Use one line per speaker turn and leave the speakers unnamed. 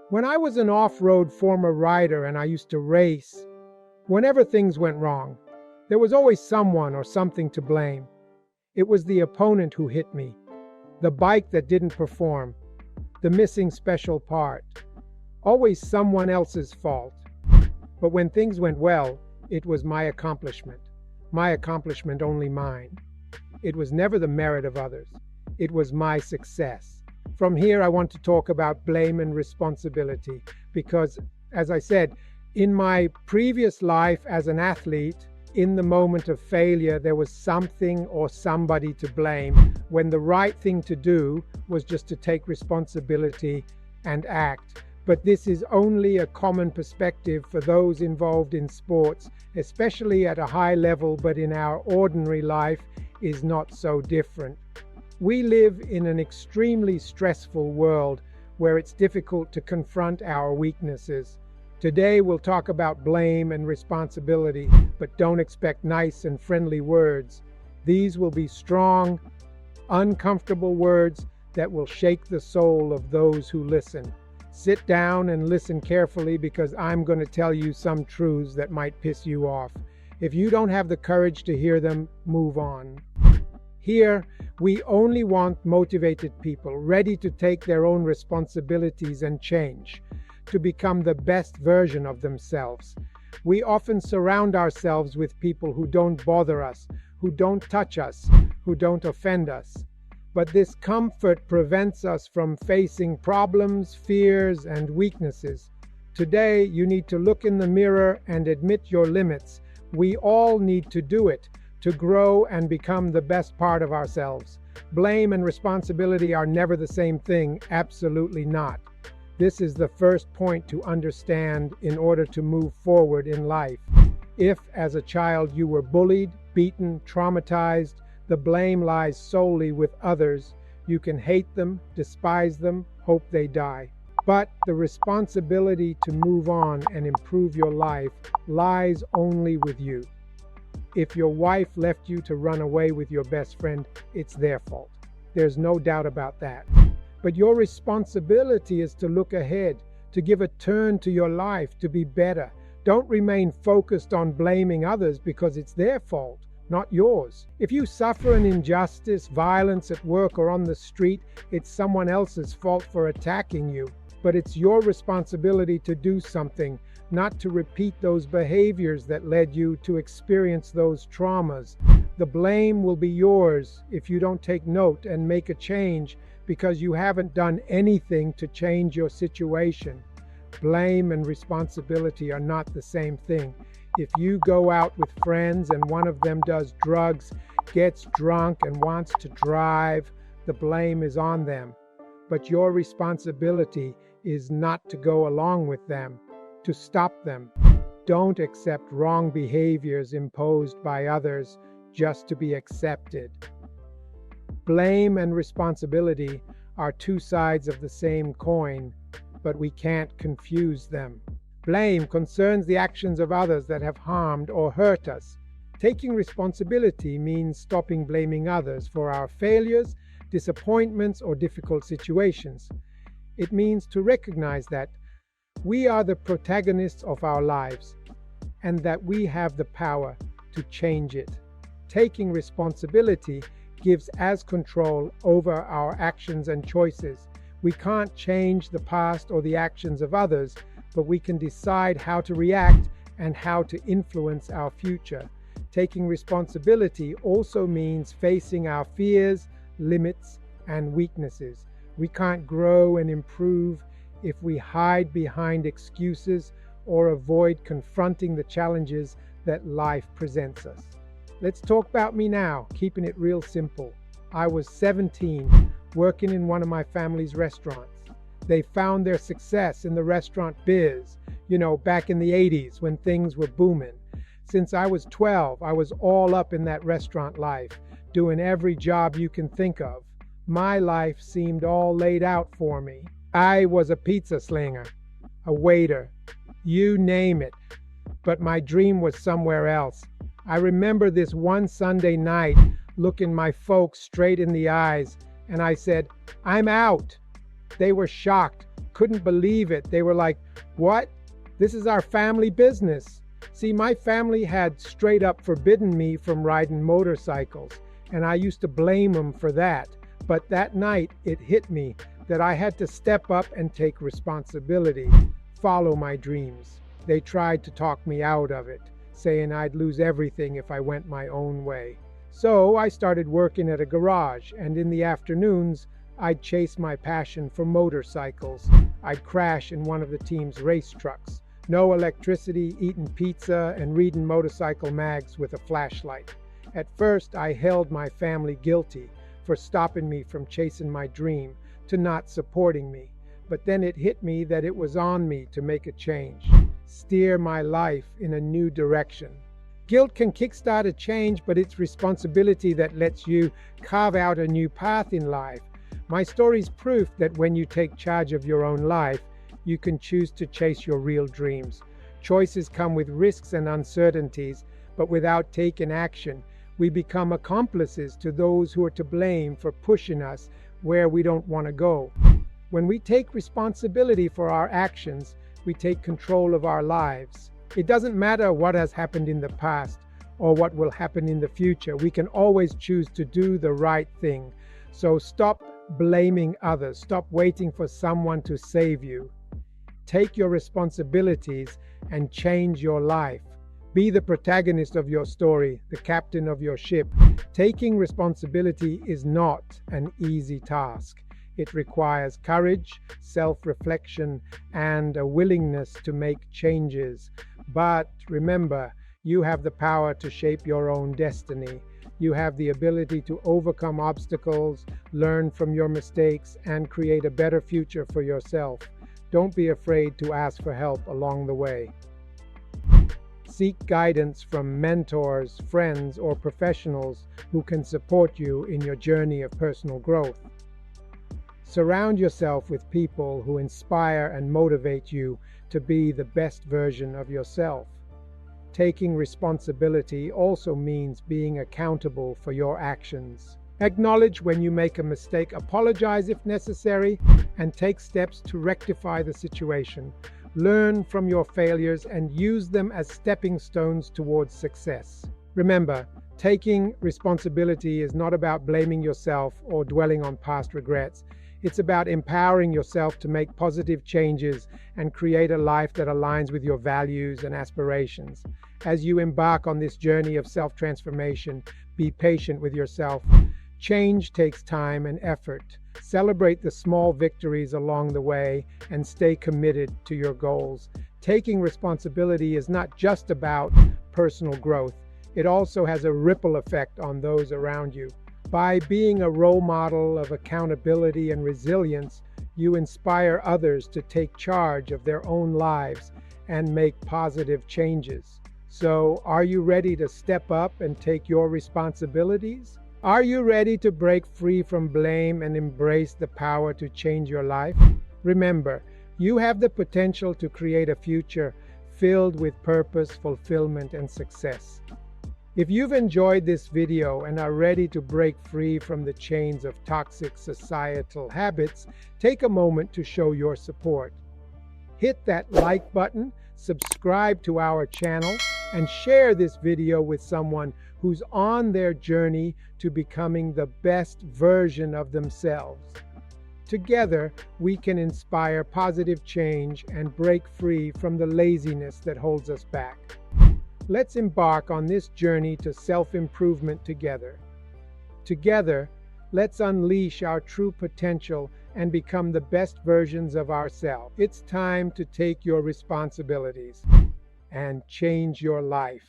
When I was an off-road former rider and I used to race, whenever things went wrong, there was always someone or something to blame. It was the opponent who hit me, the bike that didn't perform, the missing special part. Always someone else's fault. But when things went well, it was my accomplishment only mine. It was never the merit of others. It was my success. From here, I want to talk about blame and responsibility because, as I said, in my previous life as an athlete, in the moment of failure, there was something or somebody to blame when the right thing to do was just to take responsibility and act. But this is only a common perspective for those involved in sports, especially at a high level, but in our ordinary life is not so different. We live in an extremely stressful world where it's difficult to confront our weaknesses. Today we'll talk about blame and responsibility, but don't expect nice and friendly words. These will be strong, uncomfortable words that will shake the soul of those who listen. Sit down and listen carefully because I'm going to tell you some truths that might piss you off. If you don't have the courage to hear them, move on. Here, we only want motivated people, ready to take their own responsibilities and change, to become the best version of themselves. We often surround ourselves with people who don't bother us, who don't touch us, who don't offend us. But this comfort prevents us from facing problems, fears, and weaknesses. Today, you need to look in the mirror and admit your limits. We all need to do it to grow and become the best part of ourselves. Blame and responsibility are never the same thing, absolutely not. This is the first point to understand in order to move forward in life. If, as a child, you were bullied, beaten, traumatized, the blame lies solely with others. You can hate them, despise them, hope they die. But the responsibility to move on and improve your life lies only with you. If your wife left you to run away with your best friend, it's their fault. There's no doubt about that. But your responsibility is to look ahead, to give a turn to your life, to be better. Don't remain focused on blaming others because it's their fault, not yours. If you suffer an injustice, violence at work or on the street, it's someone else's fault for attacking you. But it's your responsibility to do something, not to repeat those behaviors that led you to experience those traumas. The blame will be yours if you don't take note and make a change because you haven't done anything to change your situation. Blame and responsibility are not the same thing. If you go out with friends and one of them does drugs, gets drunk and wants to drive, the blame is on them. But your responsibility is not to go along with them, to stop them. Don't accept wrong behaviors imposed by others just to be accepted. Blame and responsibility are two sides of the same coin, but we can't confuse them. Blame concerns the actions of others that have harmed or hurt us. Taking responsibility means stopping blaming others for our failures, disappointments, or difficult situations. It means to recognize that we are the protagonists of our lives and that we have the power to change it. Taking responsibility gives us control over our actions and choices. We can't change the past or the actions of others, but we can decide how to react and how to influence our future. Taking responsibility also means facing our fears, limits, and weaknesses. We can't grow and improve if we hide behind excuses or avoid confronting the challenges that life presents us. Let's talk about me now, keeping it real simple. I was 17, working in one of my family's restaurants. They found their success in the restaurant biz, back in the 80s when things were booming. Since I was 12, I was all up in that restaurant life, doing every job you can think of. My life seemed all laid out for me. I was a pizza slinger, a waiter, you name it. But my dream was somewhere else. I remember this one Sunday night looking my folks straight in the eyes, and I said, "I'm out." They were shocked, couldn't believe it. They were like, "What? This is our family business." See, my family had straight up forbidden me from riding motorcycles, and I used to blame them for that. But that night, it hit me that I had to step up and take responsibility, follow my dreams. They tried to talk me out of it, saying I'd lose everything if I went my own way. So I started working at a garage, and in the afternoons, I'd chase my passion for motorcycles. I'd crash in one of the team's race trucks. No electricity, eating pizza, and reading motorcycle mags with a flashlight. At first, I held my family guilty for stopping me from chasing my dream, to not supporting me. But then it hit me that it was on me to make a change, steer my life in a new direction. Guilt can kickstart a change, but it's responsibility that lets you carve out a new path in life. My story's proof that when you take charge of your own life, you can choose to chase your real dreams. Choices come with risks and uncertainties, but without taking action, we become accomplices to those who are to blame for pushing us where we don't want to go. When we take responsibility for our actions, we take control of our lives. It doesn't matter what has happened in the past or what will happen in the future. We can always choose to do the right thing. So stop blaming others. Stop waiting for someone to save you. Take your responsibilities and change your life. Be the protagonist of your story, the captain of your ship. Taking responsibility is not an easy task. It requires courage, self-reflection, and a willingness to make changes. But remember, you have the power to shape your own destiny. You have the ability to overcome obstacles, learn from your mistakes, and create a better future for yourself. Don't be afraid to ask for help along the way. Seek guidance from mentors, friends, or professionals who can support you in your journey of personal growth. Surround yourself with people who inspire and motivate you to be the best version of yourself. Taking responsibility also means being accountable for your actions. Acknowledge when you make a mistake, apologize if necessary, and take steps to rectify the situation. Learn from your failures and use them as stepping stones towards success. Remember, taking responsibility is not about blaming yourself or dwelling on past regrets. It's about empowering yourself to make positive changes and create a life that aligns with your values and aspirations. As you embark on this journey of self-transformation, be patient with yourself. Change takes time and effort. Celebrate the small victories along the way and stay committed to your goals. Taking responsibility is not just about personal growth. It also has a ripple effect on those around you. By being a role model of accountability and resilience, you inspire others to take charge of their own lives and make positive changes. So, are you ready to step up and take your responsibilities? Are you ready to break free from blame and embrace the power to change your life? Remember, you have the potential to create a future filled with purpose, fulfillment, and success. If you've enjoyed this video and are ready to break free from the chains of toxic societal habits, take a moment to show your support. Hit that like button, subscribe to our channel, and share this video with someone who's on their journey to becoming the best version of themselves. Together, we can inspire positive change and break free from the laziness that holds us back. Let's embark on this journey to self-improvement together. Together, let's unleash our true potential and become the best versions of ourselves. It's time to take your responsibilities and change your life.